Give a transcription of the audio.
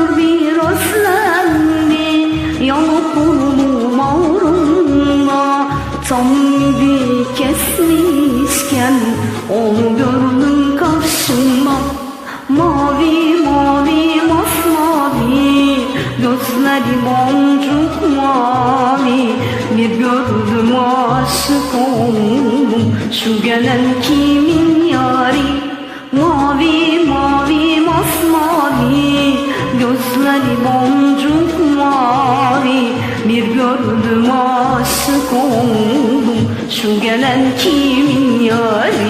olur bir özlendi, yanıp burnum ağrımda. Tam ümidi kesmişken onu gördüm karşımda. Mavi mavi masmavi, gözleri boncuk mavi. Bir gördüm aşık oldum, şu gelen kimin yari? Mavi mavi masmavi, gözleri boncuk mavi. Bir gördüm aşık oldum, şu gelen kimin yari?